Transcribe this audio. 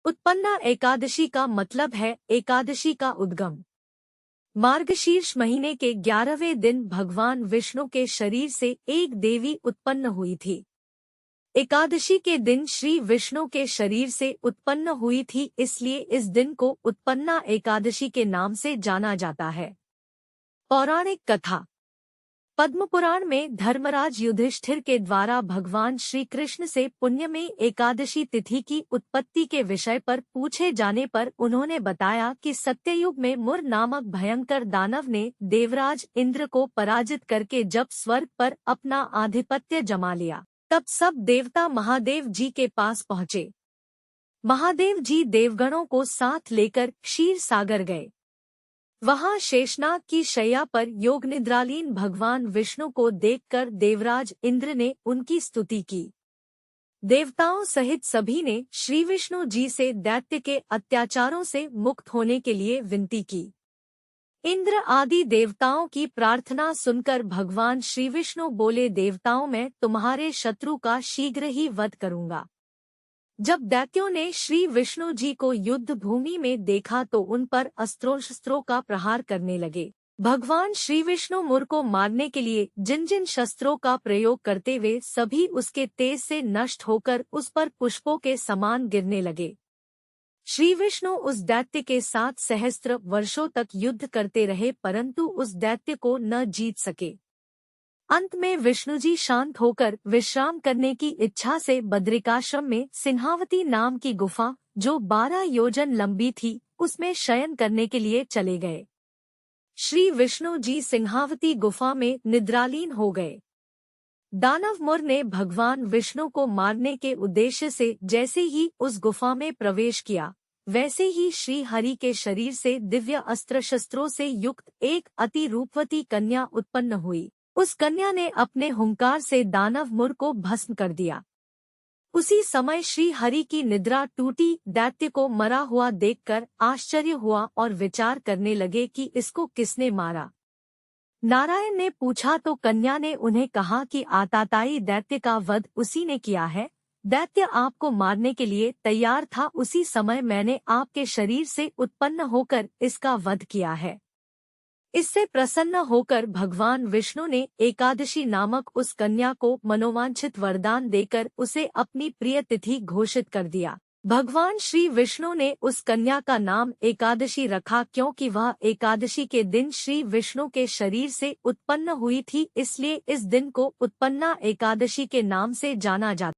उत्पन्ना एकादशी का मतलब है एकादशी का उद्गम। मार्गशीर्ष महीने के 11वें दिन भगवान विष्णु के शरीर से एक देवी उत्पन्न हुई थी। एकादशी के दिन श्री विष्णु के शरीर से उत्पन्न हुई थी, इसलिए इस दिन को उत्पन्ना एकादशी के नाम से जाना जाता है। पौराणिक कथा। पद्म पुराण में धर्मराज युधिष्ठिर के द्वारा भगवान श्री कृष्ण से पुण्य में एकादशी तिथि की उत्पत्ति के विषय पर पूछे जाने पर उन्होंने बताया कि सत्ययुग में मुर नामक भयंकर दानव ने देवराज इंद्र को पराजित करके जब स्वर्ग पर अपना आधिपत्य जमा लिया, तब सब देवता महादेव जी के पास पहुँचे। महादेव जी देवगणों को साथ लेकर क्षीर सागर गए। वहां शेषनाग की शैया पर योग निद्रालीन भगवान विष्णु को देखकर देवराज इंद्र ने उनकी स्तुति की। देवताओं सहित सभी ने श्री विष्णु जी से दैत्य के अत्याचारों से मुक्त होने के लिए विनती की। इंद्र आदि देवताओं की प्रार्थना सुनकर भगवान श्री विष्णु बोले, देवताओं मैं तुम्हारे शत्रु का शीघ्र ही वध करूंगा। जब दैत्यों ने श्री विष्णु जी को युद्ध भूमि में देखा तो उन पर अस्त्रों का प्रहार करने लगे। भगवान श्री विष्णु मुर को मारने के लिए जिन जिन शस्त्रों का प्रयोग करते वे सभी उसके तेज से नष्ट होकर उस पर पुष्पों के समान गिरने लगे। श्री विष्णु उस दैत्य के साथ सहस्त्र वर्षों तक युद्ध करते रहे, परंतु उस दैत्य को न जीत सके। अंत में विष्णुजी शांत होकर विश्राम करने की इच्छा से बद्रिकाश्रम में सिंहावती नाम की गुफा, जो 12 योजन लंबी थी, उसमें शयन करने के लिए चले गए। श्री विष्णु जी सिंहावती गुफा में निद्रालीन हो गए। दानव मुर ने भगवान विष्णु को मारने के उद्देश्य से जैसे ही उस गुफा में प्रवेश किया, वैसे ही श्री हरि के शरीर से दिव्य अस्त्र शस्त्रों से युक्त एक अति रूपवती कन्या उत्पन्न हुई। उस कन्या ने अपने हुंकार से दानव मुर को भस्म कर दिया। उसी समय श्री हरि की निद्रा टूटी। दैत्य को मरा हुआ देखकर आश्चर्य हुआ और विचार करने लगे कि इसको किसने मारा। नारायण ने पूछा तो कन्या ने उन्हें कहा कि आताताई दैत्य का वध उसी ने किया है। दैत्य आपको मारने के लिए तैयार था, उसी समय मैंने आपके शरीर से उत्पन्न होकर इसका वध किया है। इससे प्रसन्न होकर भगवान विष्णु ने एकादशी नामक उस कन्या को मनोवांछित वरदान देकर उसे अपनी प्रिय तिथि घोषित कर दिया। भगवान श्री विष्णु ने उस कन्या का नाम एकादशी रखा, क्योंकि वह एकादशी के दिन श्री विष्णु के शरीर से उत्पन्न हुई थी, इसलिए इस दिन को उत्पन्ना एकादशी के नाम से जाना जाता।